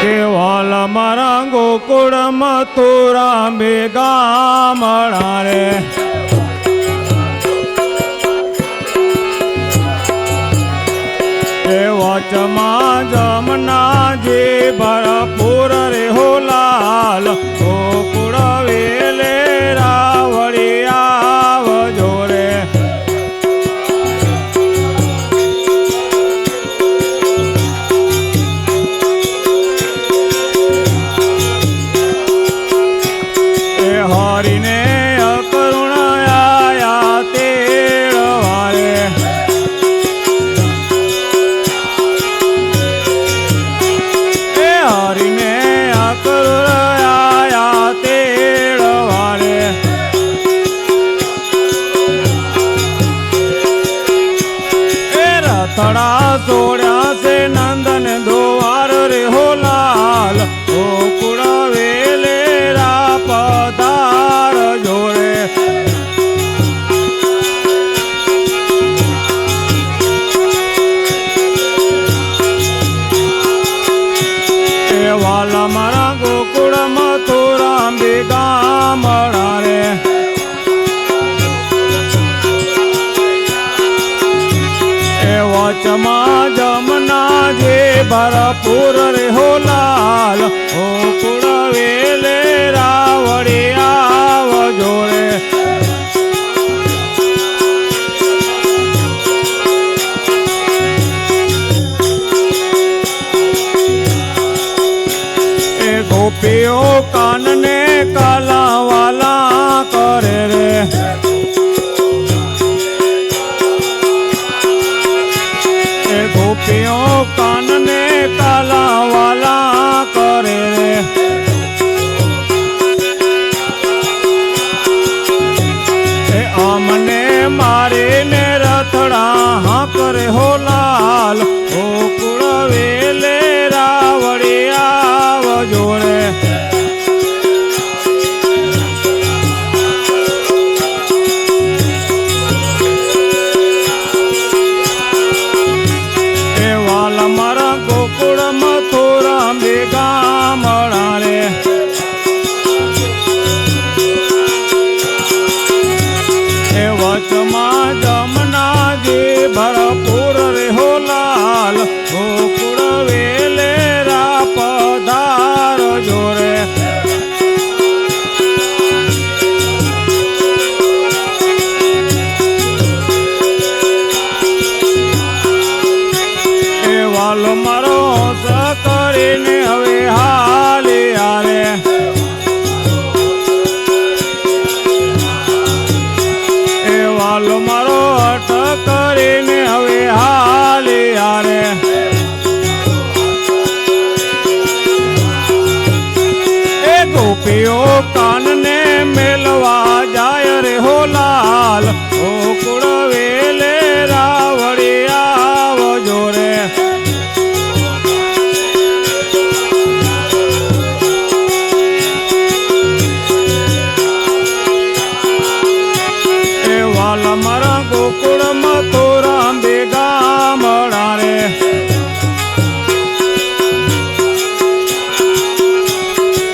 કેવલ મારા ગોકુળ મથુરા બે ગામડા રે વચમાં જમનાજી ભરપૂર રે હો લાલ ગોકુળ વેલે રાવળી આવજો રે એ હરિને અકરુણ આયા તેડવારે હરિને અકરુણ આયા તેડવારે એ રથડા છોડ્યા છે નંદન દોવાર રે હો લાલ ગોકુળ વેલે રા પધાર જોરે વાલા મારા ગોકુળ મથુરા બે ગામડા રે એ વચમાં જમનાજી ભરપૂર રે હો લાલ ગોકુળ વેલે રાવળી આવજો રે ગોપીઓ કાનને કાલા વાલા કરે રે એ ગોપીઓ કાનને કાલા વાલા કરે રે એ અમને મારીને રથડા હા કરે હો લાલ ગોકુળ વેલે રાવળી આવજો રે એ વાલા મારા ગોકુળ મથુરા બે ગામડા રે એ વચમાં જમનાજી ભરપૂર રે હો લાલ ગોકુળ વેલે રા પધાર જોરે એ વાલો મારો હસ કરીને હવે હાલી આરે એ વાલો મારો હટ કરીને હવે હાલી આરે એ ગોપીઓ કાનને મેલવા જાય રે હો લાલ ગોકુળ વેલે રાવળી આવજો રે એ વાલા મારા ગોકુળ મથુરા બે ગામડા રે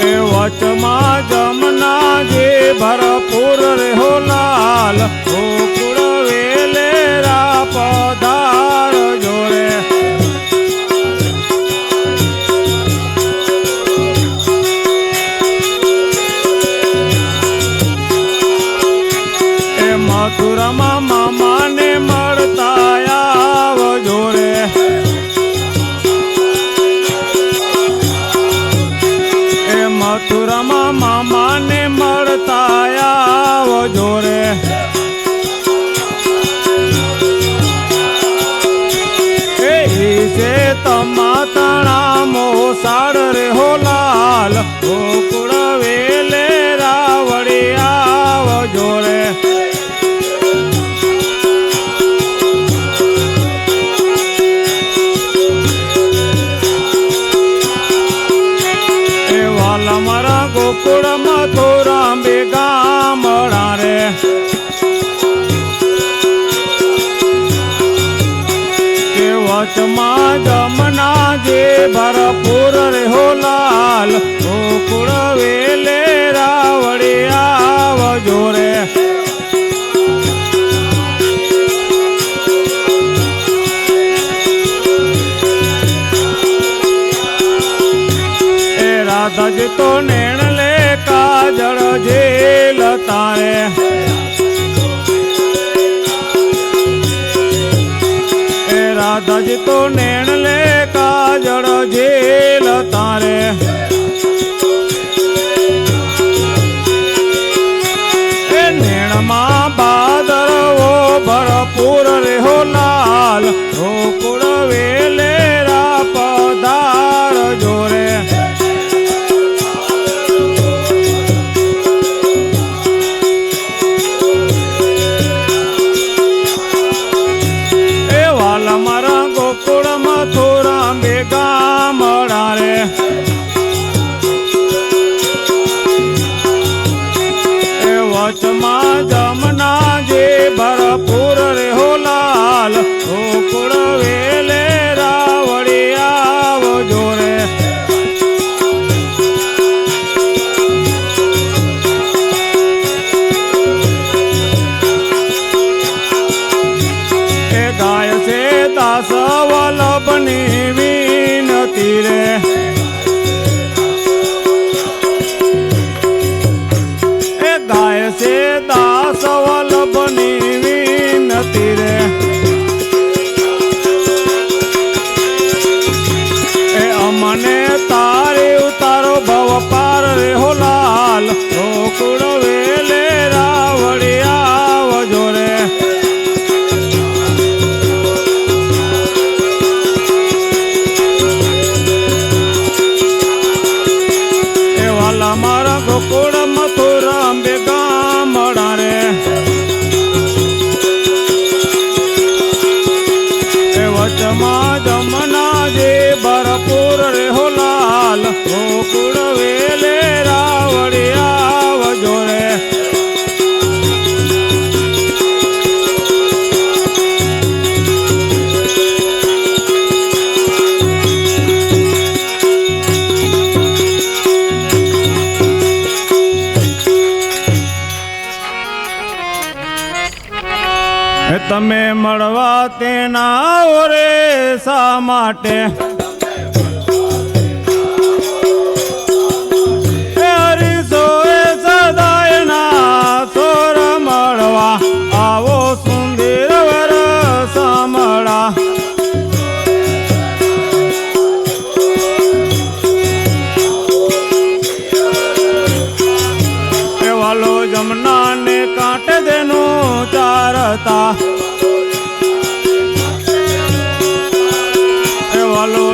એ વચમાં જમનાજી ભરપૂર રે હો લાલ ગોકુળ વેલે રા પધાર જોરે એ મથુરામાં મામાને મળતા આવજો રે એ મથુરામાં મામાને મળતા આવજો રે એ તમા તણા મોસાડ રે હો લાલ ગોકુળ વેલે રાવળી આવજો રે એ વાલા મારા ગોકુળ મથુરા બે ગામડા રે વચમાં જમનાજી ભરપૂર રે હો લાલ ગોકુળ વેલે રાવડી આવજો રે. રાધાજી તો નેણ લે કાજળ જેલ તારે. એ રાધાજી તો નેણ લે કાજળ જેલ તારે. એ નેણમાં બાદરવો ભરપૂર રેહો લાલ ગોકુળ વેલે રા પધાર જોરે. મારા ગોકુળ મથુરા બે ગામડા રે. એ વચમાં જમના જે ભરપૂર રેહો લાલ ગોકુળ વેલે રાવડી આવજો રે. ગાય છે દાસ વલ્લભની વિનતી રે. એ ગાય છે દાસ વલ્લભની વિનતી રે. એ અમને તારે ઉતારો ભવ પાર રે હો લાલ ગોકુળ વેલે રાવડી આવજો રે. મારા ગોકુળ મથુરા બે ગામડા રે. એ વચમાં જમના જે ભરપૂર રેહો લાલ ગોકુળ વેલે રાવડી આવજો રે. તમે મળવા તેના ઓરે શા માટે. હરીશો એ સદાયના સોર મળવા આવો સુંદર વર સામળા. વાલો જમના ને કાંઠે દેનું ચારતા. વાલો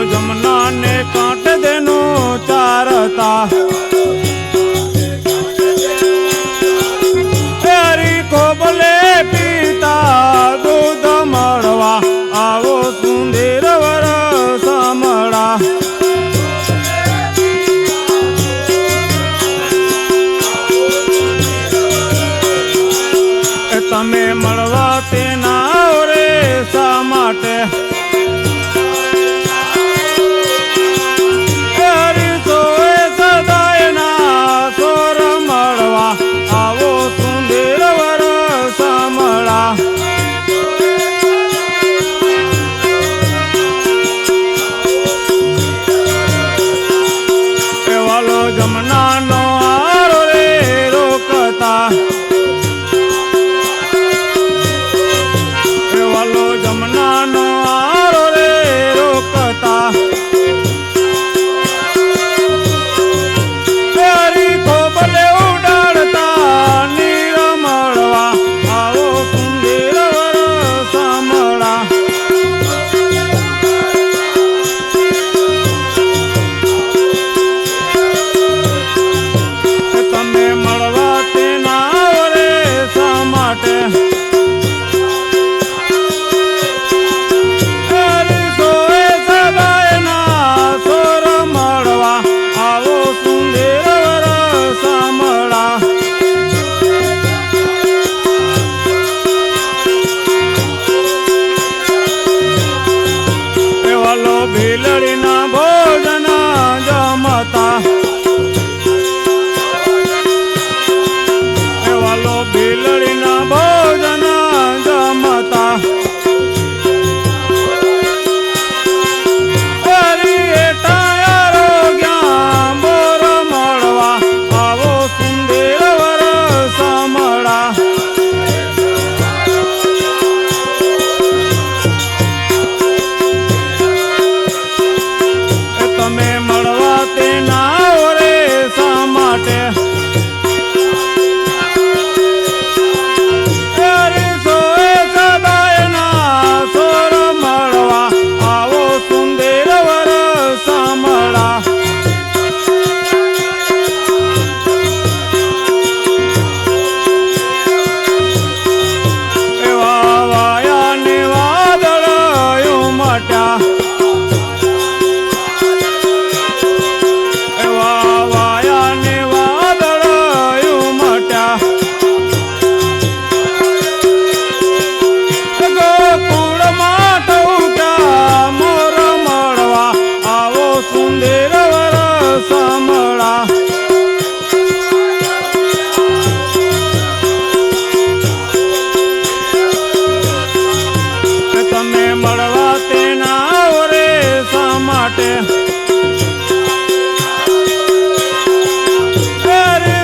માટે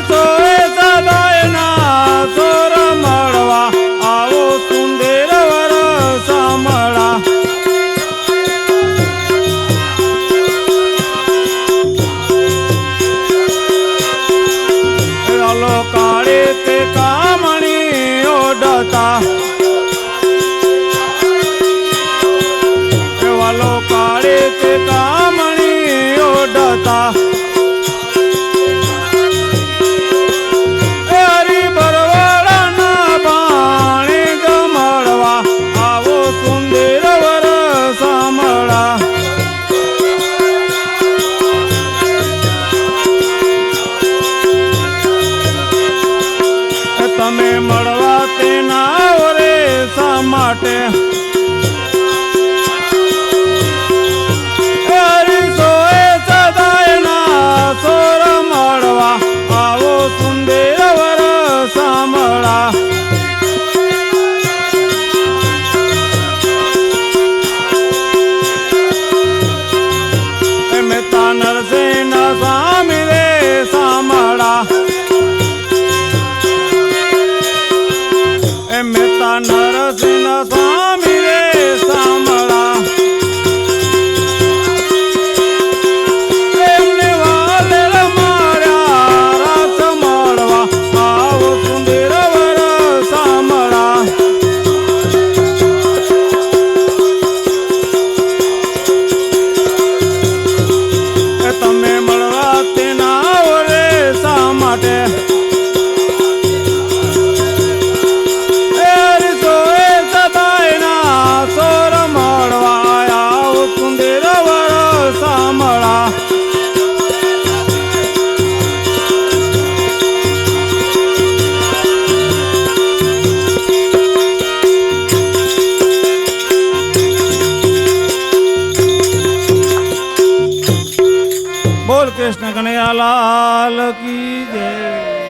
સોએ સદાયના સોર મળવા આવો સુંદર વર સામળા ચાલો કાળે તે કામણી ઓડતા વાલો કાળે તે કામણી ઓડતા હરી બરવાડાના પાણી જમાડવા આવો સુંદર વર સામળા તમે મળવા તેના ઓરે શા માટે સોએ સદાયના સોર મળવા આવો સુંદર વર સામળા મહેતા નરસિંહ સ્વામી રે સામળા મહેતા નરસિંહ સ્વામી રે સામળા એમને વાલેર માર્યા રાસ મળવા આવો સુંદર વર સામળા તમે મળવા તેના ઓરે શા માટે સોર મળવા આવો સુંદર વર સામળા બોલ કૃષ્ણ કનૈયા લાલ